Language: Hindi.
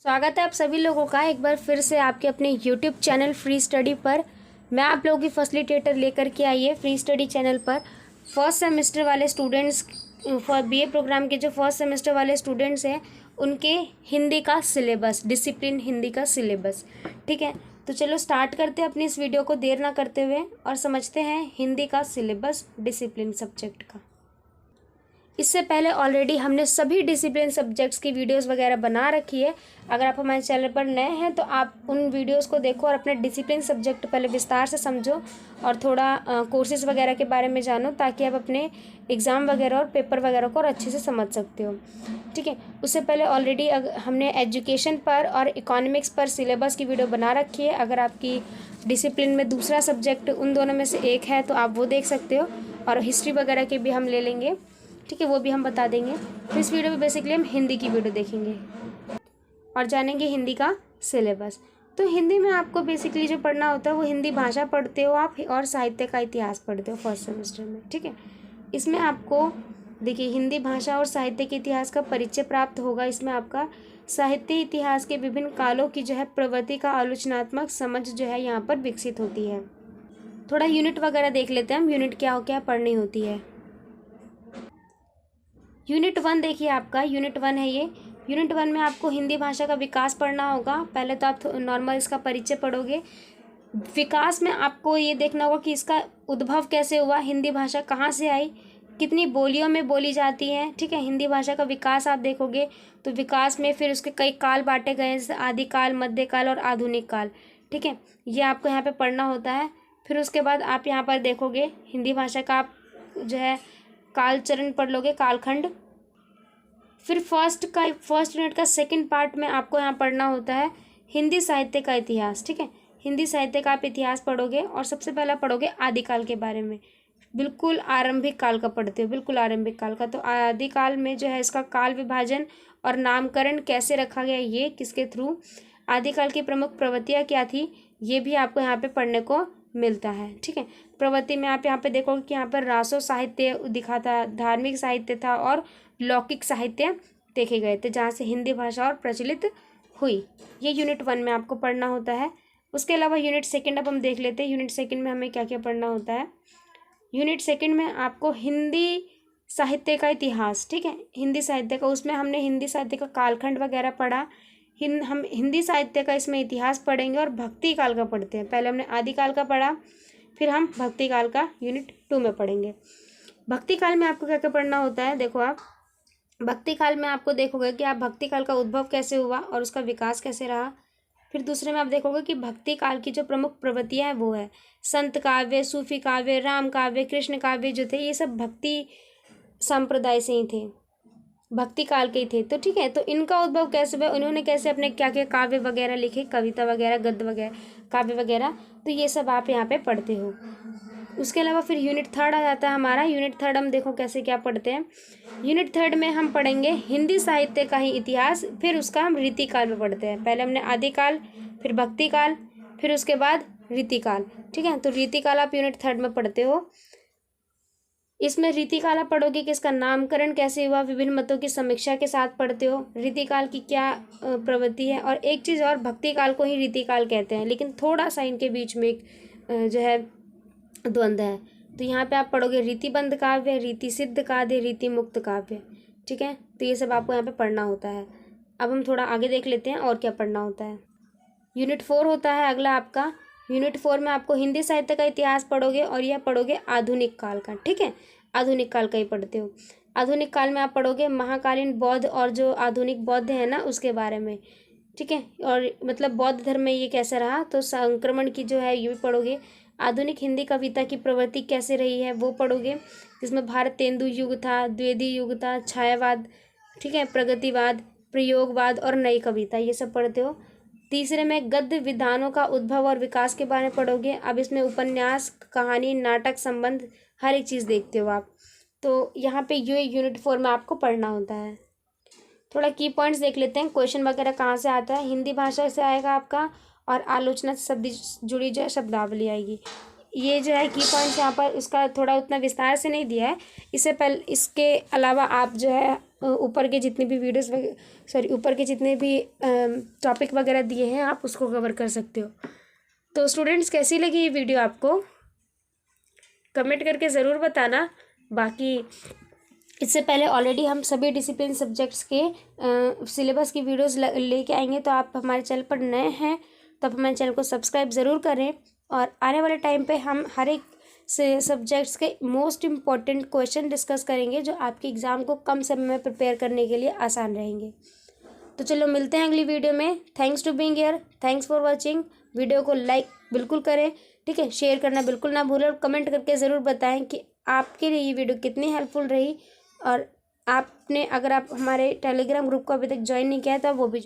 स्वागत है आप सभी लोगों का एक बार फिर से आपके अपने YouTube चैनल फ्री स्टडी पर। मैं आप लोगों की फैसिलिटेटर लेकर के आई है फ्री स्टडी चैनल पर। फर्स्ट सेमेस्टर वाले स्टूडेंट्स फॉर बीए प्रोग्राम के जो फर्स्ट सेमेस्टर वाले स्टूडेंट्स हैं उनके हिंदी का सिलेबस, डिसिप्लिन हिंदी का सिलेबस। ठीक है, तो चलो स्टार्ट करते हैं अपनी इस वीडियो को देर ना करते हुए और समझते हैं हिंदी का सिलेबस डिसिप्लिन सब्जेक्ट का। इससे पहले ऑलरेडी हमने सभी डिसिप्लिन सब्जेक्ट्स की वीडियोस वगैरह बना रखी है। अगर आप हमारे चैनल पर नए हैं तो आप उन वीडियोस को देखो और अपने डिसिप्लिन सब्जेक्ट पहले विस्तार से समझो और थोड़ा कोर्सेज वगैरह के बारे में जानो ताकि आप अपने एग्ज़ाम वगैरह और पेपर वगैरह को और अच्छे से समझ सकते हो। ठीक है, उससे पहले ऑलरेडी हमने एजुकेशन पर और इकोनॉमिक्स पर सिलेबस की वीडियो बना रखी है। अगर आपकी डिसिप्लिन में दूसरा सब्जेक्ट उन दोनों में से एक है तो आप वो देख सकते हो, और हिस्ट्री वगैरह के भी हम ले लेंगे। ठीक है, वो भी हम बता देंगे। तो इस वीडियो में बेसिकली हम हिंदी की वीडियो देखेंगे और जानेंगे हिंदी का सिलेबस। तो हिंदी में आपको बेसिकली जो पढ़ना होता है वो हिंदी भाषा पढ़ते हो आप और साहित्य का इतिहास पढ़ते हो फर्स्ट सेमेस्टर में। ठीक है, इसमें आपको देखिए हिंदी भाषा और साहित्य के इतिहास का परिचय प्राप्त होगा। इसमें आपका साहित्य इतिहास के विभिन्न कालों की जो है प्रवृत्ति का आलोचनात्मक समझ जो है यहाँ पर विकसित होती है। थोड़ा यूनिट वगैरह देख लेते हैं हम, यूनिट क्या पढ़नी होती है। यूनिट 1 देखिए, आपका यूनिट 1 है ये। यूनिट 1 में आपको हिंदी भाषा का विकास पढ़ना होगा। पहले तो आप नॉर्मल इसका परिचय पढ़ोगे। विकास में आपको ये देखना होगा कि इसका उद्भव कैसे हुआ, हिंदी भाषा कहाँ से आई, कितनी बोलियों में बोली जाती है। ठीक है, हिंदी भाषा का विकास आप देखोगे तो विकास में फिर उसके कई काल बांटे गए, जैसे आदिकाल, मध्यकाल और आधुनिक काल। ठीक है, ये आपको यहाँ पे पढ़ना होता है। फिर उसके बाद आप यहाँ पर देखोगे हिंदी भाषा का आप जो है काल चरण पढ़ लोगे, कालखंड। फिर फर्स्ट यूनिट का सेकंड पार्ट में आपको यहाँ पढ़ना होता है हिंदी साहित्य का इतिहास। ठीक है, हिंदी साहित्य का आप इतिहास पढ़ोगे और सबसे पहला पढ़ोगे आदिकाल के बारे में। बिल्कुल आरंभिक काल का पढ़ते हो, बिल्कुल आरंभिक काल का। तो आदिकाल में जो है इसका काल विभाजन और नामकरण कैसे रखा गया, ये किसके थ्रू, आदिकाल की प्रमुख प्रवृत्तियाँ क्या थी, ये भी आपको यहाँ पे पढ़ने को मिलता है। ठीक है, प्रवृत्ति में आप यहाँ पे देखोगे कि यहाँ पर रासो साहित्य दिखा था, धार्मिक साहित्य था और लौकिक साहित्य देखे गए थे, जहाँ से हिंदी भाषा और प्रचलित हुई। ये यूनिट 1 में आपको पढ़ना होता है। उसके अलावा यूनिट 2 अब हम देख लेते हैं यूनिट 2 में हमें क्या क्या पढ़ना होता है। यूनिट 2 में आपको हिंदी साहित्य का इतिहास। ठीक है, हिंदी साहित्य का, उसमें हमने हिंदी साहित्य का कालखंड वगैरह पढ़ा। हम हिंदी साहित्य का इसमें इतिहास पढ़ेंगे और भक्ति काल का पढ़ते हैं। पहले हमने आदिकाल का पढ़ा, फिर हम भक्ति काल का यूनिट 2 में पढ़ेंगे। भक्ति काल में आपको क्या क्या पढ़ना होता है, देखो आप भक्ति काल में आपको देखोगे कि आप भक्ति काल का उद्भव कैसे हुआ और उसका विकास कैसे रहा। फिर दूसरे में आप देखोगे कि भक्ति काल की जो प्रमुख प्रवृत्तियाँ हैं वो है संत काव्य, सूफी काव्य, राम काव्य, कृष्ण काव्य जो थे ये सब भक्ति संप्रदाय से ही थे, भक्ति काल के ही थे। तो ठीक है, तो इनका उद्भव कैसे हुआ, उन्होंने कैसे अपने क्या क्या काव्य वगैरह लिखे, कविता वगैरह, गद्य वगैरह, काव्य वगैरह, तो ये सब आप यहाँ पे पढ़ते हो। उसके अलावा फिर यूनिट 3 आ जाता है हमारा। यूनिट 3 हम देखो कैसे क्या पढ़ते हैं। यूनिट 3 में हम पढ़ेंगे हिंदी साहित्य का ही इतिहास, फिर उसका हम रीतिकाल में पढ़ते हैं। पहले हमने आदिकाल, फिर भक्ति काल, फिर उसके बाद रीतिकाल। ठीक है, तो रीतिकाल आप यूनिट 3 में पढ़ते हो। इसमें रीतिकाल आप पढ़ोगे कि इसका नामकरण कैसे हुआ, विभिन्न मतों की समीक्षा के साथ पढ़ते हो, रीतिकाल की क्या प्रवृत्ति है। और एक चीज़ और, भक्ति काल को ही रीतिकाल कहते हैं, लेकिन थोड़ा सा इनके बीच में एक जो है द्वंद्व है। तो यहाँ पे आप पढ़ोगे रीतिबद्ध काव्य, रीति सिद्ध काव्य, रीति मुक्त काव्य। ठीक है, तो ये सब आपको यहाँ पे पढ़ना होता है। अब हम थोड़ा आगे देख लेते हैं और क्या पढ़ना होता है। यूनिट 4 होता है अगला आपका। यूनिट 4 में आपको हिंदी साहित्य का इतिहास पढ़ोगे और यह पढ़ोगे आधुनिक काल का। ठीक है, आधुनिक काल का ही पढ़ते हो। आधुनिक काल में आप पढ़ोगे महाकालीन बौद्ध और जो आधुनिक बौद्ध है ना उसके बारे में। ठीक है, और मतलब बौद्ध धर्म में ये कैसा रहा, तो संक्रमण की जो है ये भी पढ़ोगे। आधुनिक हिंदी कविता की प्रवृत्ति कैसे रही है वो पढ़ोगे, जिसमें भारत तेंदु युग था, द्विवेदी युग था, छायावाद, ठीक है, प्रगतिवाद, प्रयोगवाद और नई कविता, ये सब पढ़ते हो। तीसरे में गद्य विधानों का उद्भव और विकास के बारे में पढ़ोगे। अब इसमें उपन्यास, कहानी, नाटक संबंध हर एक चीज़ देखते हो आप। तो यहाँ पे ये यूनिट 4 में आपको पढ़ना होता है। थोड़ा की पॉइंट्स देख लेते हैं, क्वेश्चन वगैरह कहाँ से आता है। हिंदी भाषा से आएगा आपका और आलोचना से शब्द जुड़ी जो है शब्दावली आएगी। ये जो है की पॉइंट्स यहाँ पर उसका थोड़ा उतना विस्तार से नहीं दिया है। इससे पहले इसके अलावा आप जो है ऊपर के जितने भी ऊपर के जितने भी टॉपिक वगैरह दिए हैं आप उसको कवर कर सकते हो। तो स्टूडेंट्स, कैसी लगी ये वीडियो आपको? कमेंट करके ज़रूर बताना। बाकी इससे पहले ऑलरेडी हम सभी डिसिप्लिन सब्जेक्ट्स के सिलेबस की वीडियोस लेके आएंगे, तो आप हमारे चैनल पर नए हैं तो आप हमारे चैनल को सब्सक्राइब ज़रूर करें। और आने वाले टाइम पे हम हर एक से सब्जेक्ट्स के मोस्ट इम्पॉर्टेंट क्वेश्चन डिस्कस करेंगे जो आपके एग्ज़ाम को कम समय में प्रिपेयर करने के लिए आसान रहेंगे। तो चलो मिलते हैं अगली वीडियो में। Thanks to being here, thanks for watching. Video को लाइक बिल्कुल करें, ठीक है, शेयर करना बिल्कुल ना भूलें और कमेंट करके ज़रूर बताएं कि आपके लिए ये वीडियो कितनी हेल्पफुल रही। और आपने अगर आप हमारे टेलीग्राम ग्रुप को अभी तक ज्वाइन नहीं किया है तो आप वो भी